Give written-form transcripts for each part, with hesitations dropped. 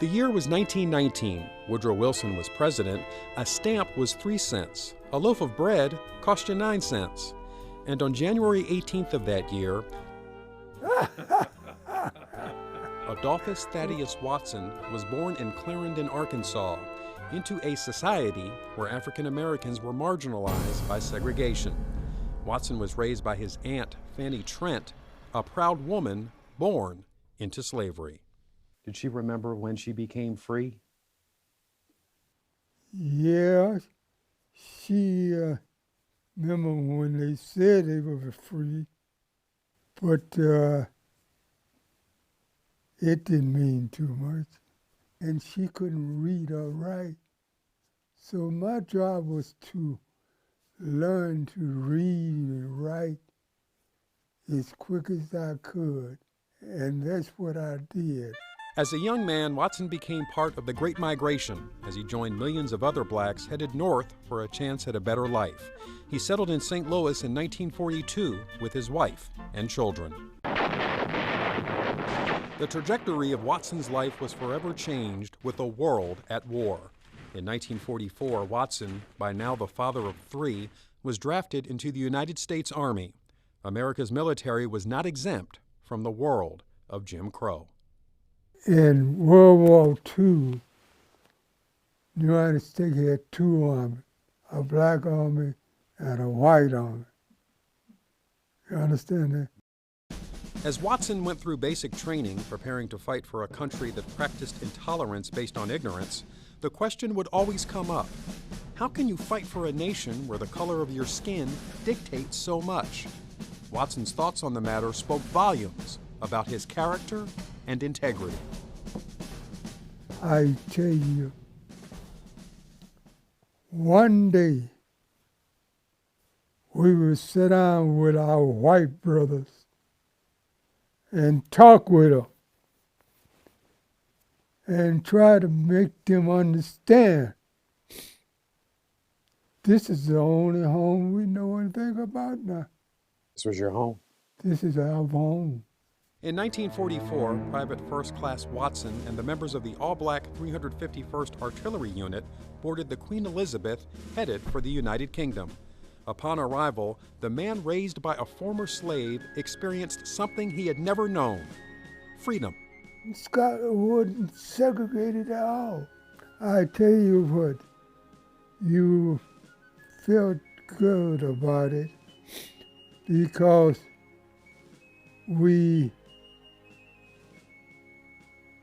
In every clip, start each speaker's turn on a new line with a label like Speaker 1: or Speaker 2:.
Speaker 1: The year was 1919. Woodrow Wilson was president. A stamp was 3 cents. A loaf of bread cost you 9 cents. And on January 18th of that year, Adolphus Thaddeus Watson was born in Clarendon, Arkansas, into a society where African Americans were marginalized by segregation. Watson was raised by his Aunt Fannie Trent, a proud woman born into slavery. Did she remember when she became free?
Speaker 2: Yeah, she remember when they said they were free, but it didn't mean too much, and she couldn't read or write. So my job was to learn to read and write as quick as I could, and that's what I did.
Speaker 1: As a young man, Watson became part of the Great Migration as he joined millions of other blacks headed north for a chance at a better life. He settled in St. Louis in 1942 with his wife and children. The trajectory of Watson's life was forever changed with the world at war. In 1944, Watson, by now the father of 3, was drafted into the United States Army. America's military was not exempt from the world of Jim Crow.
Speaker 2: In World War II, the United States had 2 armies, a black army and a white army. You understand that?
Speaker 1: As Watson went through basic training, preparing to fight for a country that practiced intolerance based on ignorance, the question would always come up: how can you fight for a nation where the color of your skin dictates so much? Watson's thoughts on the matter spoke volumes about his character and integrity.
Speaker 2: I tell you, one day we would sit down with our white brothers and talk with them and try to make them understand this is the only home we know anything about now.
Speaker 1: This was your home?
Speaker 2: This is our home.
Speaker 1: In 1944, Private First Class Watson and the members of the all-black 351st Artillery Unit boarded the Queen Elizabeth, headed for the United Kingdom. Upon arrival, the man raised by a former slave experienced something he had never known: freedom.
Speaker 2: Scotland wasn't segregated at all. I tell you what, you felt good about it because we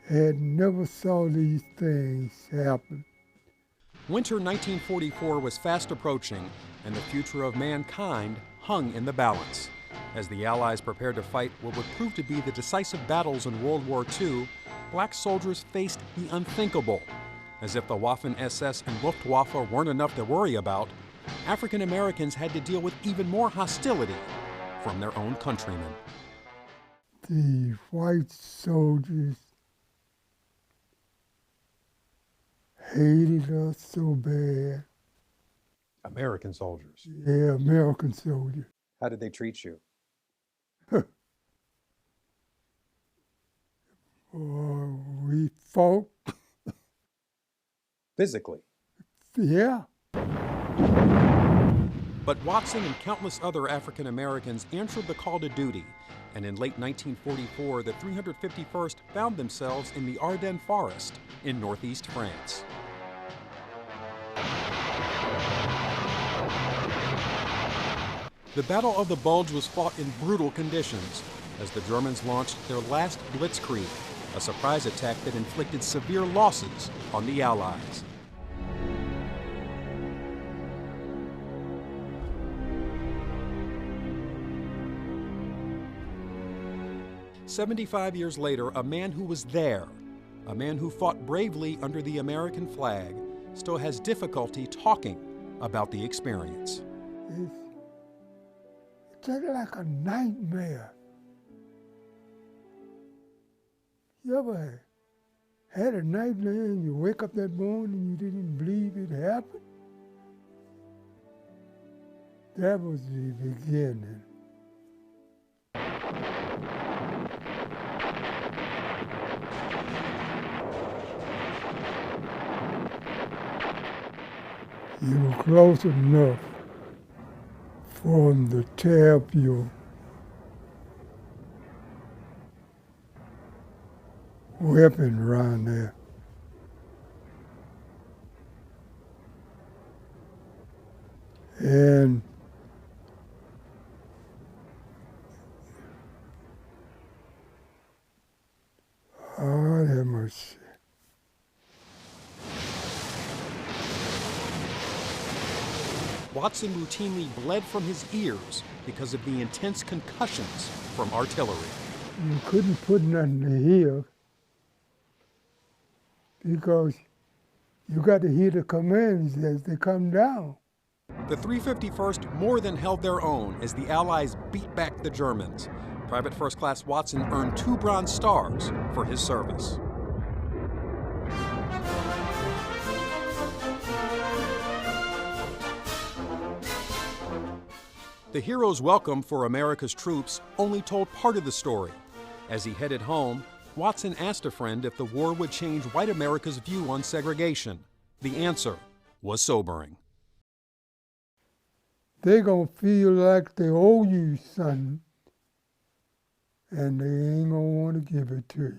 Speaker 2: had never saw these things happen.
Speaker 1: Winter 1944 was fast approaching, and the future of mankind hung in the balance. As the Allies prepared to fight what would prove to be the decisive battles in World War II, black soldiers faced the unthinkable. As if the Waffen-SS and Luftwaffe weren't enough to worry about, African Americans had to deal with even more hostility from their own countrymen.
Speaker 2: The white soldiers hated us so bad.
Speaker 1: American soldiers?
Speaker 2: Yeah, American soldiers.
Speaker 1: How did they treat you?
Speaker 2: We fought.
Speaker 1: Physically?
Speaker 2: Yeah.
Speaker 1: But Watson and countless other African Americans answered the call to duty, and in late 1944, the 351st found themselves in the Ardennes Forest in northeast France. The Battle of the Bulge was fought in brutal conditions as the Germans launched their last blitzkrieg, a surprise attack that inflicted severe losses on the Allies. "75 years later, a man who was there, a man who fought bravely under the American flag, still has difficulty talking about the experience.
Speaker 2: It's just like a nightmare. You ever had a nightmare and you wake up that morning and you didn't believe it happened? That was the beginning. You were close enough for them to tear up your weapon around there. And oh, that much.
Speaker 1: Watson routinely bled from his ears because of the intense concussions from artillery.
Speaker 2: You couldn't put nothing to hear because you got to hear the commands as they come down.
Speaker 1: The 351st more than held their own as the Allies beat back the Germans. Private First Class Watson earned 2 Bronze Stars for his service. The hero's welcome for America's troops only told part of the story. As he headed home, Watson asked a friend if the war would change white America's view on segregation. The answer was sobering.
Speaker 2: They're going to feel like they owe you something, and they ain't going to want to give it to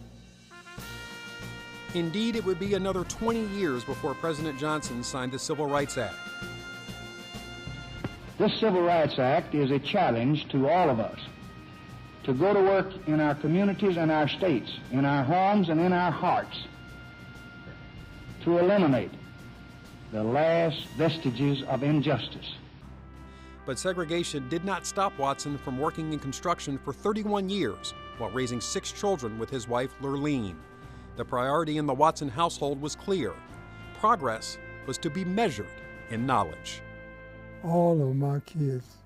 Speaker 2: you.
Speaker 1: Indeed, it would be another 20 years before President Johnson signed the Civil Rights Act.
Speaker 3: This Civil Rights Act is a challenge to all of us to go to work in our communities and our states, in our homes and in our hearts, to eliminate the last vestiges of injustice.
Speaker 1: But segregation did not stop Watson from working in construction for 31 years while raising 6 children with his wife, Lurleen. The priority in the Watson household was clear. Progress was to be measured in knowledge.
Speaker 2: All of my kids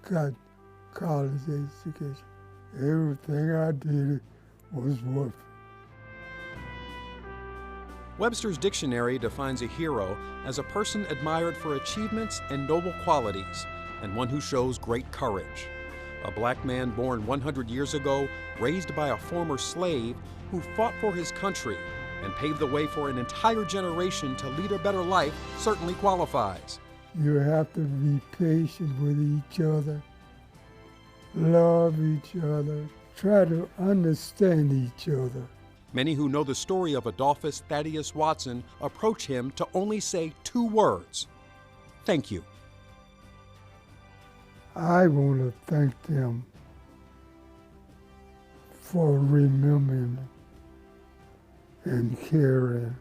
Speaker 2: got college education. Everything I did was worth it.
Speaker 1: Webster's dictionary defines a hero as a person admired for achievements and noble qualities, and one who shows great courage. A black man born 100 years ago, raised by a former slave who fought for his country and paved the way for an entire generation to lead a better life, certainly qualifies.
Speaker 2: You have to be patient with each other, love each other, try to understand each other.
Speaker 1: Many who know the story of Adolphus Thaddeus Watson approach him to only say 2 words: thank you.
Speaker 2: I want to thank them for remembering and caring.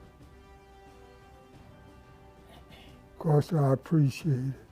Speaker 2: Of course, I appreciate it.